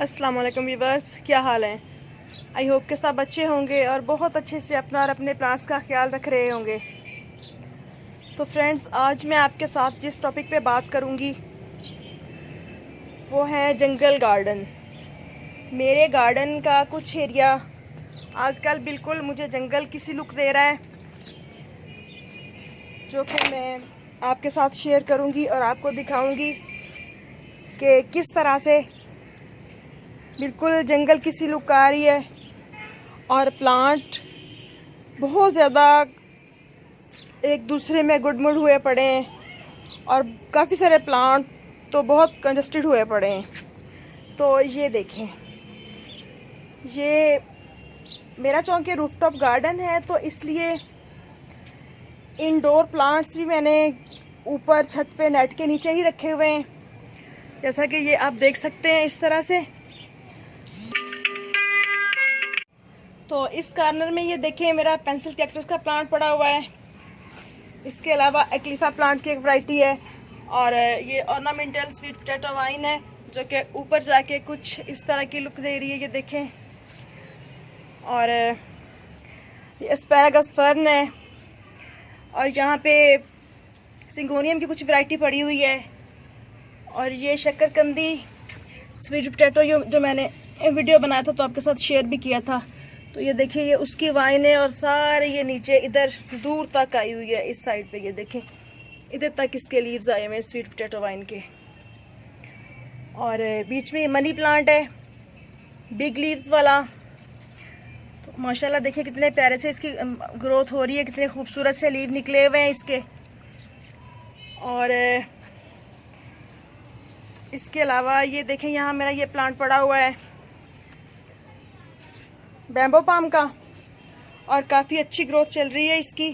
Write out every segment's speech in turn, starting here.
अस्सलाम वालेकुम व्यूवर्स, क्या हाल है। आई होप के सब अच्छे होंगे और बहुत अच्छे से अपना और अपने प्लांट्स का ख्याल रख रहे होंगे। तो फ्रेंड्स, आज मैं आपके साथ जिस टॉपिक पे बात करूंगी वो है जंगल गार्डन। मेरे गार्डन का कुछ एरिया आजकल बिल्कुल मुझे जंगल की सी लुक दे रहा है, जो कि मैं आपके साथ शेयर करूंगी और आपको दिखाऊंगी कि किस तरह से बिल्कुल जंगल की सी लुक आ रही है और प्लांट बहुत ज़्यादा एक दूसरे में गुडमुड हुए पड़े हैं और काफ़ी सारे प्लांट तो बहुत कंजस्टेड हुए पड़े हैं। तो ये देखें, ये मेरा चौंके रूफटॉप गार्डन है, तो इसलिए इंडोर प्लांट्स भी मैंने ऊपर छत पे नेट के नीचे ही रखे हुए हैं, जैसा कि ये आप देख सकते हैं इस तरह से। तो इस कॉर्नर में ये देखें, मेरा पेंसिल कैक्टस का प्लांट पड़ा हुआ है। इसके अलावा एक्लीफा प्लांट की एक वैरायटी है और ये ऑर्नामेंटल स्वीट पोटैटो वाइन है, जो कि ऊपर जाके कुछ इस तरह की लुक दे रही है, ये देखें। और ये एस्पैरागस फर्न है और यहाँ पे सिंगोनियम की कुछ वैरायटी पड़ी हुई है। और ये शक्करकंदी स्वीट पोटैटो जो मैंने वीडियो बनाया था तो आपके साथ शेयर भी किया था। तो ये देखिए, ये उसकी वाइन है और सारे ये नीचे इधर दूर तक आई हुई है इस साइड पे, ये देखें इधर तक इसके लीव्स आए हुए हैं स्वीट पोटैटो वाइन के। और बीच में मनी प्लांट है बिग लीव्स वाला। तो माशाल्लाह देखिए कितने प्यारे से इसकी ग्रोथ हो रही है, कितने खूबसूरत से लीव निकले हुए हैं इसके। और इसके अलावा ये देखें, यहाँ मेरा ये प्लांट पड़ा हुआ है बैम्बो पाम का और काफ़ी अच्छी ग्रोथ चल रही है इसकी।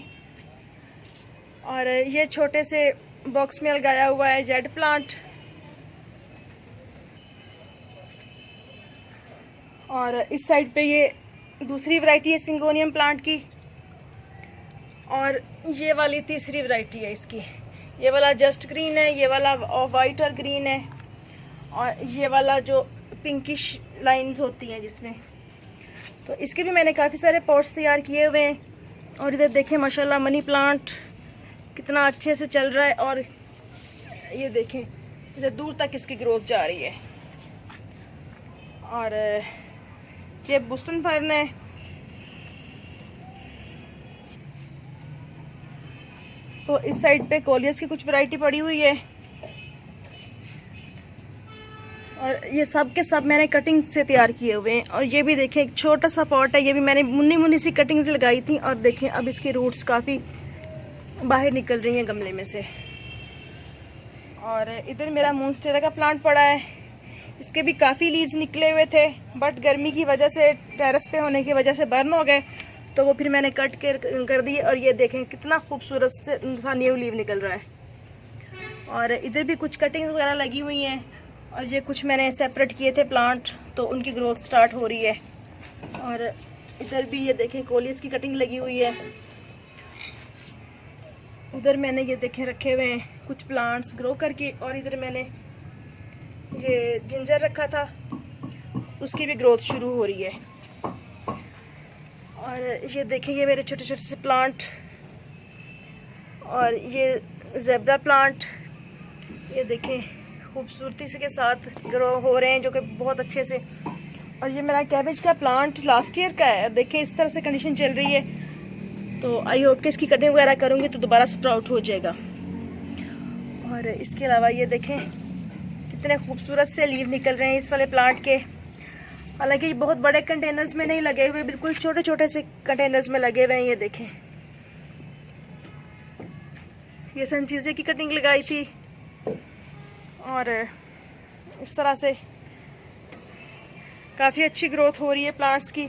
और ये छोटे से बॉक्स में लगाया हुआ है जेड प्लांट। और इस साइड पे ये दूसरी वैरायटी है सिंगोनियम प्लांट की और ये वाली तीसरी वैरायटी है इसकी। ये वाला जस्ट ग्रीन है, ये वाला वाइट और ग्रीन है और ये वाला जो पिंकिश लाइंस होती हैं जिसमें। तो इसके भी मैंने काफ़ी सारे पॉट्स तैयार किए हुए हैं। और इधर देखें माशाल्लाह मनी प्लांट कितना अच्छे से चल रहा है और ये देखें इधर दूर तक इसकी ग्रोथ जा रही है। और ये बोस्टन फर्न है। तो इस साइड पे कोलियस की कुछ वैरायटी पड़ी हुई है और ये सब के सब मैंने कटिंग से तैयार किए हुए हैं। और ये भी देखें एक छोटा सा पॉट है, ये भी मैंने मुन्नी मुन्नी सी कटिंग से लगाई थी और देखें अब इसकी रूट्स काफ़ी बाहर निकल रही हैं गमले में से। और इधर मेरा मूनस्टेरा का प्लांट पड़ा है, इसके भी काफ़ी लीव्स निकले हुए थे, बट गर्मी की वजह से टेरेस पे होने की वजह से बर्न हो गए, तो वो फिर मैंने कट कर दिए। और ये देखें कितना खूबसूरत से न्यू लीव निकल रहा है। और इधर भी कुछ कटिंग्स वगैरह लगी हुई हैं और ये कुछ मैंने सेपरेट किए थे प्लांट, तो उनकी ग्रोथ स्टार्ट हो रही है। और इधर भी ये देखें कोलियस की कटिंग लगी हुई है। उधर मैंने ये देखें रखे हुए हैं कुछ प्लांट्स ग्रो करके। और इधर मैंने ये जिंजर रखा था, उसकी भी ग्रोथ शुरू हो रही है। और ये देखें ये मेरे छोटे छोटे से प्लांट और ये ज़ेब्रा प्लांट, ये देखें खूबसूरती से के साथ ग्रो हो रहे हैं, जो कि बहुत अच्छे से। और ये मेरा कैबेज का प्लांट लास्ट ईयर का है, देखें इस तरह से कंडीशन चल रही है। तो आई होप कि इसकी कटिंग वगैरह करूँगी तो दोबारा स्प्राउट हो जाएगा। और इसके अलावा ये देखें कितने खूबसूरत से लीव निकल रहे हैं इस वाले प्लांट के। हालांकि ये बहुत बड़े कंटेनर्स में नहीं लगे हुए, बिल्कुल छोटे छोटे से कंटेनर्स में लगे हुए हैं। ये देखें ये सनचीज़े की कटिंग लगाई थी और इस तरह से काफ़ी अच्छी ग्रोथ हो रही है प्लांट्स की।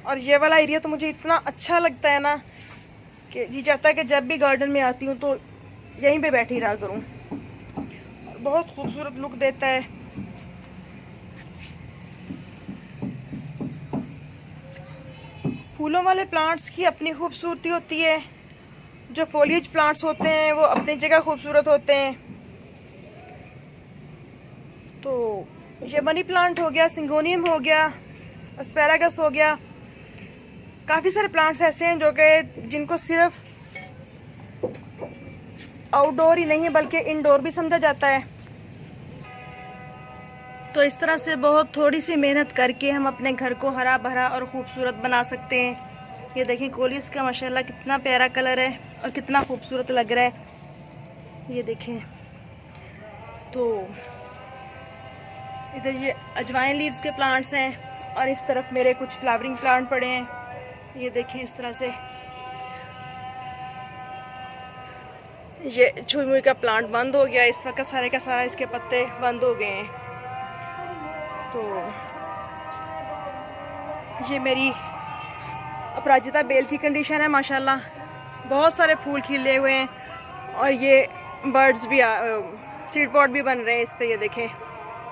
और ये वाला एरिया तो मुझे इतना अच्छा लगता है ना कि जी चाहता है कि जब भी गार्डन में आती हूँ तो यहीं पे बैठी रहा करूँ। बहुत खूबसूरत लुक देता है। फूलों वाले प्लांट्स की अपनी खूबसूरती होती है, जो फोलिएज प्लांट्स होते हैं वो अपनी जगह खूबसूरत होते हैं। तो ये मनी प्लांट हो गया, सिंगोनियम हो गया, एस्पैरागस हो गया। काफ़ी सारे प्लांट्स ऐसे हैं जो कि जिनको सिर्फ आउटडोर ही नहीं बल्कि इंडोर भी समझा जाता है। तो इस तरह से बहुत थोड़ी सी मेहनत करके हम अपने घर को हरा भरा और खूबसूरत बना सकते हैं। ये देखें कोलिस का माशाल्लाह कितना प्यारा कलर है और कितना खूबसूरत लग रहा है। ये देखें, तो इधर ये अजवाइन लीव्स के प्लांट्स हैं और इस तरफ मेरे कुछ फ्लावरिंग प्लांट पड़े हैं। ये देखें इस तरह से ये छुई का प्लांट बंद हो गया, इस वक्त सारे का सारा इसके पत्ते बंद हो गए हैं। तो ये मेरी अपराजिता बेल की कंडीशन है माशाल्लाह, बहुत सारे फूल खिले हुए हैं और ये बर्ड्स भी सीड पॉट भी बन रहे हैं इस पे। ये देखें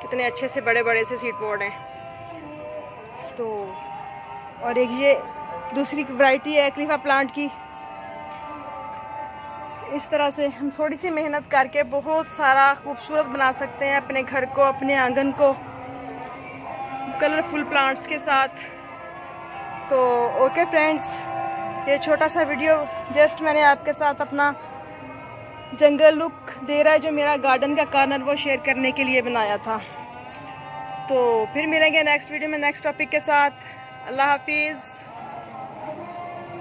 कितने अच्छे से बड़े बड़े से सीड पॉट हैं। तो और एक ये दूसरी वैरायटी है एक्लीफा प्लांट की। इस तरह से हम थोड़ी सी मेहनत करके बहुत सारा खूबसूरत बना सकते हैं अपने घर को, अपने आंगन को कलरफुल प्लांट्स के साथ। तो ओके फ्रेंड्स, ये छोटा सा वीडियो जस्ट मैंने आपके साथ अपना जंगल लुक दे रहा है जो मेरा गार्डन का कॉर्नर वो शेयर करने के लिए बनाया था। तो फिर मिलेंगे नेक्स्ट वीडियो में नेक्स्ट टॉपिक के साथ। अल्लाह हाफिज़।